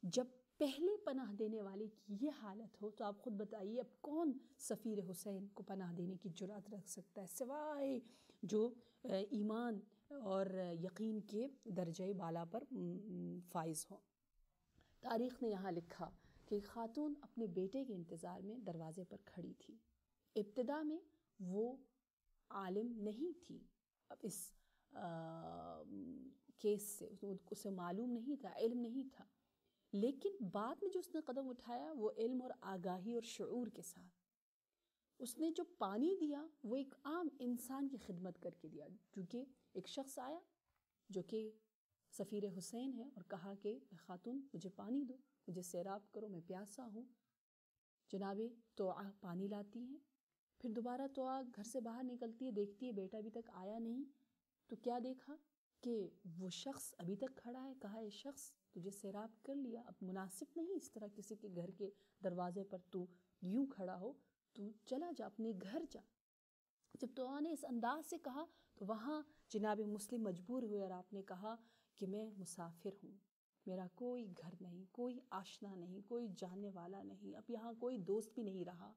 جب پہلے پناہ دینے والے کی یہ حالت ہو تو آپ خود بتائیے اب کون سفیر حسین کو پناہ دینے کی جرأت رکھ سکتا ہے سوائے جو ایمان اور یقین کے درجہ بالا پر فائز ہوں۔ تاریخ نے یہاں لکھا کہ خاتون اپنے بیٹے کے انتظار میں دروازے پر کھڑی تھی۔ ابتدا میں وہ عالم نہیں تھی، اب اس کیس سے اسے معلوم نہیں تھا، علم نہیں تھا، لیکن بعد میں جو اس نے قدم اٹھایا وہ علم اور آگاہی اور شعور کے ساتھ۔ اس نے جو پانی دیا وہ ایک عام انسان کی خدمت کر کے دیا، کیونکہ ایک شخص آیا جو کہ سفیر حسین ہے اور کہا کہ خاتون مجھے پانی دو، مجھے سیراب کرو، میں پیاسا ہوں۔ جناب توعا پانی لاتی ہیں، پھر دوبارہ توعا گھر سے باہر نکلتی ہے، دیکھتی ہے بیٹا ابھی تک آیا نہیں، تو کیا دیکھا کہ وہ شخص ابھی تک کھڑا ہے۔ کہا اے شخص تجھے سیراب کر لیا، اب مناسب نہیں اس طرح کسی کے گھر کے دروازے پر تو یوں کھڑا ہو، تو چلا جا اپنے گھر جا۔ جب توعا نے اس انداز سے کہا تو وہاں جناب مسلم مجبور ہوئے اور آپ نے کہا کہ میں مسافر ہوں، میرا کوئی گھر نہیں، کوئی آشنا نہیں، کوئی جاننے والا نہیں، اب یہاں کوئی دوست بھی نہیں رہا،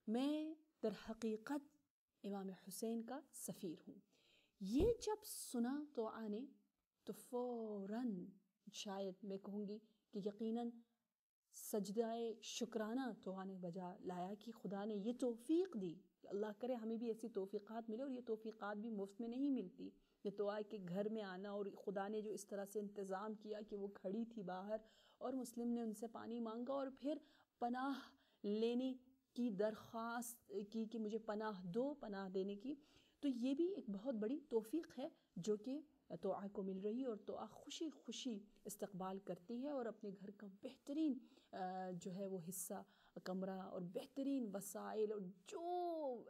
میں در حقیقت امام حسین کا سفیر ہوں۔ یہ جب سنا توعا نے تو فوراً، شاید میں کہوں گی کہ یقیناً سجدہ شکرانہ توعا نے بجا لایا کہ خدا نے یہ توفیق دی، اللہ کرے ہمیں بھی ایسی توفیقات ملے، اور یہ توفیقات بھی مفت میں نہیں ملتی۔ یہ توعا کے گھر میں آنا اور خدا نے جو اس طرح سے انتظام کیا کہ وہ کھڑی تھی باہر اور مسلم نے ان سے پانی مانگا اور پھر پناہ لینے کی درخواست کی کہ مجھے پناہ دو، پناہ دینے کی، تو یہ بھی ایک بہت بڑی توفیق ہے جو کہ توعا کو مل رہی ہے، اور توعا خوشی خوشی استقبال کرتی ہے اور اپنے گھر کا بہترین جو ہے وہ حصہ، کمرہ اور بہترین وسائل اور جو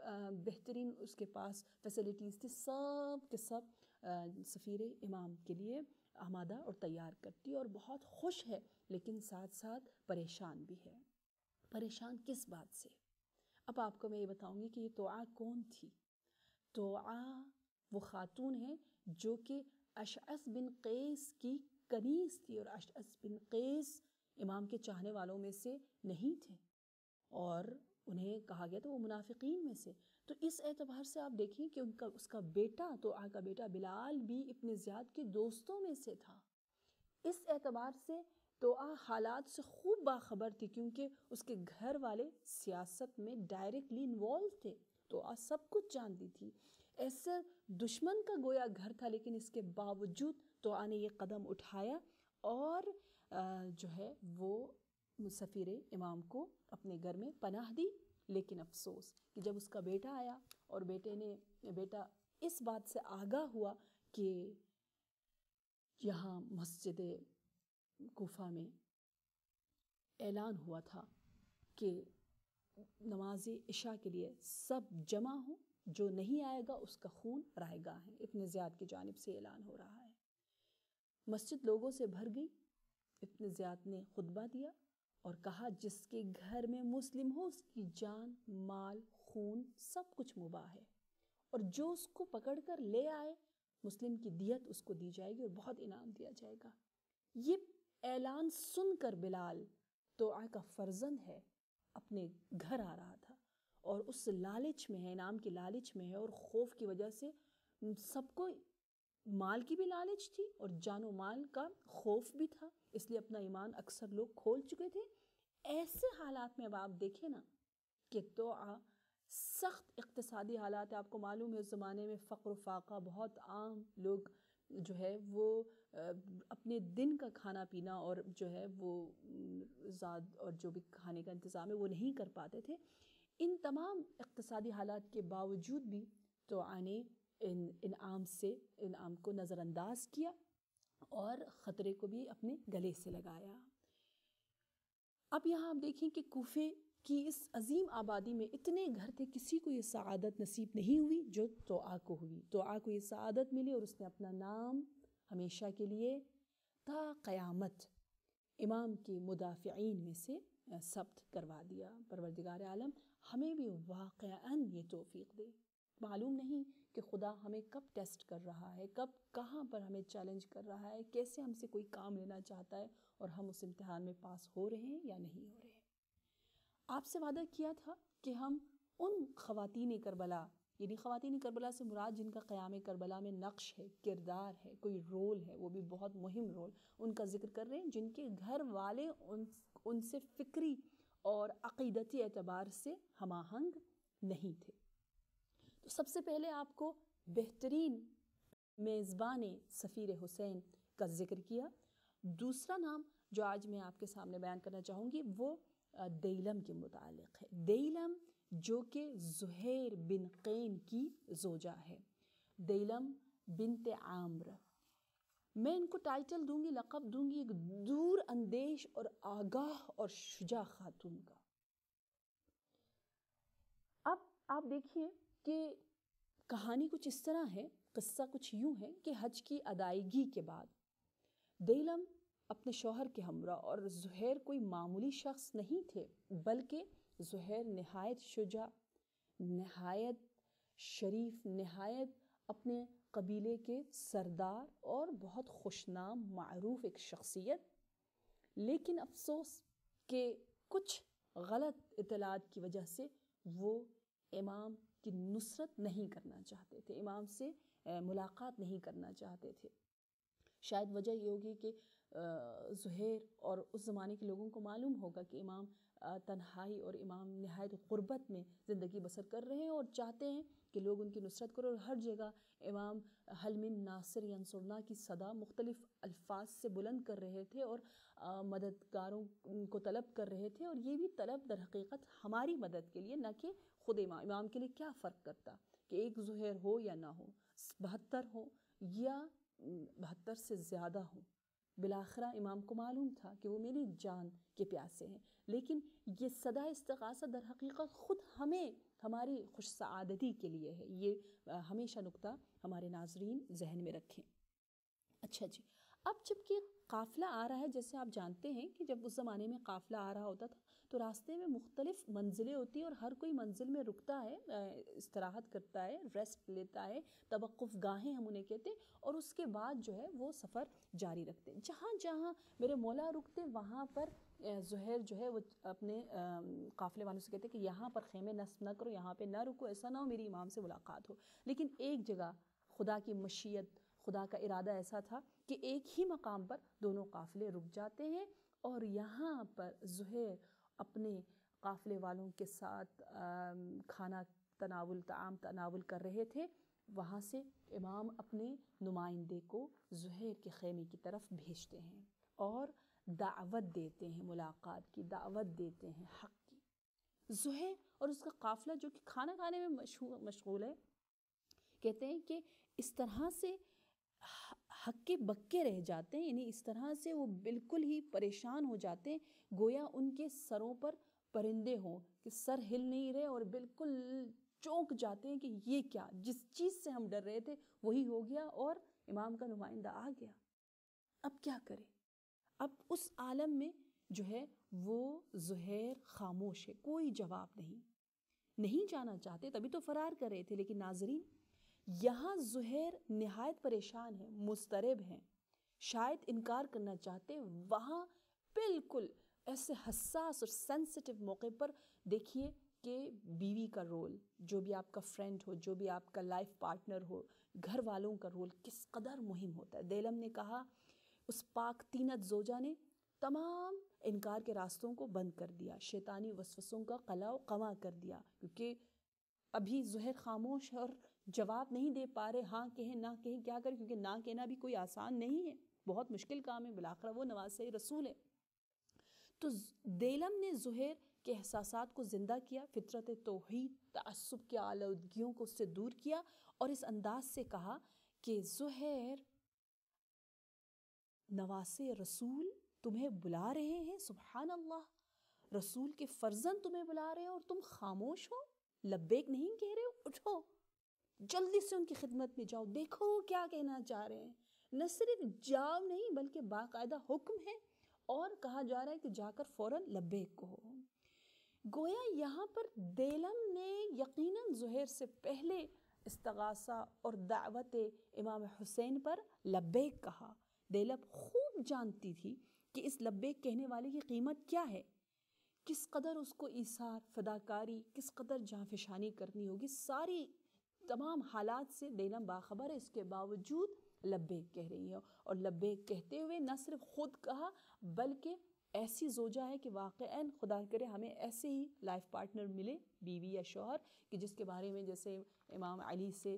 بہترین اس کے پاس فیسلٹیز تھی سب کے سب سفیر امام کے لیے آمادہ اور تیار کرتی ہے، اور بہت خوش ہے لیکن ساتھ ساتھ پریشان بھی ہے۔ پریشان کس بات سے؟ اب آپ کو میں یہ بتاؤں گی کہ یہ توعا کون تھی۔ توعا وہ خاتون ہے جو کہ اشعث بن قیس کی کنیز تھی، اور اشعث بن قیس امام کے چاہنے والوں میں سے نہیں تھے، اور انہیں کہا گیا تھا وہ منافقین میں سے۔ تو اس اعتبار سے آپ دیکھیں کہ اس کا بیٹا، توعا کا بیٹا بلال بھی ابن زیاد کے دوستوں میں سے تھا۔ اس اعتبار سے توعا حالات سے خوب باخبر تھی، کیونکہ اس کے گھر والے سیاست میں ڈائریکٹلی انوالو تھے، توعا سب کچھ جانتی تھی۔ ایسے دشمن کا گویا گھر تھا، لیکن اس کے باوجود توعا نے یہ قدم اٹھایا اور جو ہے وہ سفیر امام کو اپنے گھر میں پناہ دی۔ لیکن افسوس کہ جب اس کا بیٹا آیا اور بیٹا اس بات سے آگاہ ہوا کہ یہاں مسجد کوفہ میں اعلان ہوا تھا کہ نماز عشاء کے لیے سب جمع ہوں، جو نہیں آئے گا اس کا خون رائے گاہ ہے، ابن زیاد کی جانب سے اعلان ہو رہا ہے۔ مسجد لوگوں سے بھر گئی، ابن زیاد نے خطبہ دیا اور کہا جس کے گھر میں مسلم ہو اس کی جان، مال، خون سب کچھ مباح ہے، اور جو اس کو پکڑ کر لے آئے مسلم کی دیت اس کو دی جائے گی اور بہت انعام دیا جائے گا۔ یہ اعلان سن کر بلال، توعا کا فرزند ہے، اپنے گھر آ رہا تھا اور اس لالچ میں ہے، انعام کی لالچ میں ہے، اور خوف کی وجہ سے سب کو مال کی بھی لالچ تھی اور جان و مال کا خوف بھی تھا، اس لیے اپنا ایمان اکثر لوگ کھول چکے تھے۔ ایسے حالات میں اب آپ دیکھیں نا کہ توعا، سخت اقتصادی حالات، آپ کو معلوم ہے اس زمانے میں فقر و فاقہ بہت عام، لوگ جو ہے وہ اپنے دن کا کھانا پینا اور جو ہے وہ زاد اور جو بھی کھانے کا انتظام ہے وہ نہیں کر پاتے تھے۔ ان تمام اقتصادی حالات کے باوجود بھی توعا نے انعام کو نظر انداز کیا اور خطرے کو بھی اپنے گلے سے لگایا۔ اب یہاں آپ دیکھیں کہ کوفے کی اس عظیم آبادی میں اتنے گھر تھے، کسی کو یہ سعادت نصیب نہیں ہوئی جو توعا کو ہوئی۔ توعا کو یہ سعادت ملی اور اس نے اپنا نام ہمیشہ کے لیے تا قیامت امام کے مدافعین میں سے ثبت کروا دیا۔ پروردگار عالم ہمیں بھی واقعاً یہ توفیق دے۔ معلوم نہیں کہ خدا ہمیں کب ٹیسٹ کر رہا ہے، کب کہاں پر ہمیں چیلنج کر رہا ہے، کیسے ہم سے کوئی کام لینا چاہتا ہے اور ہم اس امتحان میں پاس ہو رہے ہیں یا نہیں ہو رہے ہیں۔ آپ سے وعدہ کیا تھا کہ ہم ان خواتین کربلا، یعنی خواتین کربلا سے مراد جن کا قیام کربلا میں نقش ہے، کردار ہے، کوئی رول ہے، وہ بھی بہت مہم رول، ان کا ذکر کر رہے ہیں جن کے گھر والے ان سے فکری اور عقیدتی اعتبار سے ہم آہنگ نہیں تھے۔ تو سب سے پہلے آپ کو بہترین میزبان سفیر حسین کا ذکر کیا۔ دوسرا نام جو آج میں آپ کے سامنے بیان کرنا چاہوں گی وہ دیلم کے متعلق ہے۔ دیلم جو کہ زہیر بن قین کی زوجہ ہے، دیلم بنت عامر۔ میں ان کو ٹائٹل دوں گی، لقب دوں گی، ایک دور اندیش اور آگاہ اور شجاع خاتون کا۔ اب آپ دیکھیے کہ کہانی کچھ اس طرح ہے، قصہ کچھ یوں ہے کہ حج کی ادائیگی کے بعد دیلم اپنے شوہر کے ہمراہ، اور زہیر کوئی معمولی شخص نہیں تھے بلکہ زہیر نہایت شجاع، نہایت شریف، نہایت اپنے قبیلے کے سردار اور بہت خوشنام معروف ایک شخصیت، لیکن افسوس کہ کچھ غلط اطلاعات کی وجہ سے وہ امام کی نصرت نہیں کرنا چاہتے تھے، امام سے ملاقات نہیں کرنا چاہتے تھے۔ شاید وجہ یہ ہوگی کہ زہیر اور اس زمانے کے لوگوں کو معلوم ہوگا کہ امام تنہائی اور امام نہایت غربت میں زندگی بسر کر رہے ہیں اور چاہتے ہیں کہ لوگ ان کی نصرت کرو، اور ہر جگہ امام حل من ناصر ینصرنا کی صدا مختلف الفاظ سے بلند کر رہے تھے اور مددگاروں کو طلب کر رہے تھے، اور یہ بھی طلب در حقیقت ہماری مدد کے لیے، نہ کہ خود امام کے لیے کیا فرق کرتا کہ ایک زہیر ہو یا نہ ہو، 72 ہو یا 72 سے زیادہ ہوں، بالآخرہ امام کو معلوم تھا کہ وہ میری جان کے پیاسے ہیں، لیکن یہ صدا استغاثہ در حقیقت خود ہمیں ہماری خوش سعادتی کے لیے ہے۔ یہ ہمیشہ نکتہ ہمارے ناظرین ذہن میں رکھیں۔ اچھا جی، اب جب کہ قافلہ آ رہا ہے، جیسے آپ جانتے ہیں کہ جب اس زمانے میں قافلہ آ رہا ہوتا تھا تو راستے میں مختلف منزلیں ہوتی ہیں اور ہر کوئی منزل میں رکتا ہے، استراحت کرتا ہے، ریسٹ لیتا ہے، توقف گاہیں ہم انہیں کہتے ہیں، اور اس کے بعد جو ہے وہ سفر جاری رکھتے ہیں۔ جہاں جہاں میرے مولا رکتے وہاں پر زہیر جو ہے وہ اپنے قافلے والوں سے کہتے کہ یہاں پر خیمے نصب نہ کرو، یہاں پہ نہ رکو، ایسا نہ ہو میری امام سے ملاقات ہو۔ لیکن ایک جگہ خدا کی مشیت، خدا کا ارادہ ایسا تھا کہ ایک ہی مقام پر دونوں قافلے رک جاتے ہیں، اور یہاں پر زہیر اپنے قافلے والوں کے ساتھ کھانا تناول، طعام تناول کر رہے تھے۔ وہاں سے امام اپنے نمائندے کو زہیر کے خیمے کی طرف بھیجتے ہیں اور دعوت دیتے ہیں، ملاقات کی دعوت دیتے ہیں، حق کی۔ زہیر اور اس کا قافلہ جو کہ کھانا کھانے میں مشغول ہے، کہتے ہیں کہ اس طرح سے ہکے بکے رہ جاتے ہیں، یعنی اس طرح سے وہ بالکل ہی پریشان ہو جاتے ہیں، گویا ان کے سروں پر پرندے ہوں کہ سر ہل نہیں رہے، اور بالکل چونک جاتے ہیں کہ یہ کیا، جس چیز سے ہم ڈر رہے تھے وہی ہو گیا اور امام کا نمائندہ آ گیا، اب کیا کریں؟ اب اس عالم میں جو ہے وہ زہیر خاموش ہے، کوئی جواب نہیں جانا چاہتے، تبھی تو فرار کر رہے تھے۔ لیکن ناظرین، یہاں زہیر نہایت پریشان ہیں، مضطرب ہیں، شاید انکار کرنا چاہتے، وہاں بالکل ایسے حساس اور سینسٹیو موقع پر دیکھیے کہ بیوی کا رول، جو بھی آپ کا فرینڈ ہو، جو بھی آپ کا لائف پارٹنر ہو، گھر والوں کا رول کس قدر مہم ہوتا ہے۔ دیلم نے کہا، اس پاک طینت زوجہ نے تمام انکار کے راستوں کو بند کر دیا، شیطانی وسوسوں کا قلع و قمع کر دیا، کیونکہ ابھی زہیر خاموش ہے اور جواب نہیں دے پا رہے، ہاں کہیں نہ کہیں، کیا کریں، کیونکہ نہ کہنا بھی کوئی آسان نہیں ہے، بہت مشکل کام ہے، بالآخرہ وہ نواسۂ رسول ہے۔ تو دیلم نے زہیر کے احساسات کو زندہ کیا، فطرت توحید، تعصب کی آلودگیوں کو اس سے دور کیا، اور اس انداز سے کہا کہ زہیر، نواسۂ رسول تمہیں بلا رہے ہیں، سبحان اللہ، رسول کے فرزند تمہیں بلا رہے ہیں اور تم خاموش ہو، لبیک نہیں کہہ رہے ہو، اٹھو جلدی سے ان کی خدمت میں جاؤ، دیکھو وہ کیا کہنا چاہ رہے ہیں۔ نہ صرف جاؤ نہیں بلکہ باقاعدہ حکم ہے، اور کہا جا رہا ہے کہ جا کر فوراً لبیک کہو۔ گویا یہاں پر دیلم نے یقیناً زہیر سے پہلے استغاثہ اور دعوت امام حسین پر لبیک کہا۔ زینب خوب جانتی تھی کہ اس لبیک کہنے والے کی قیمت کیا ہے، کس قدر اس کو ایثار، فداکاری، کس قدر جانفشانی کرنی ہوگی، ساری تمام حالات سے زینب باخبر ہے۔ اس کے باوجود لبیک کہہ رہی ہے، اور لبیک کہتے ہوئے نہ صرف خود کہا بلکہ ایسی زوجہ ہے کہ واقعاً خدا کرے ہمیں ایسے ہی لائف پارٹنر ملے، بیوی یا شوہر، کہ جس کے بارے میں جیسے امام علی سے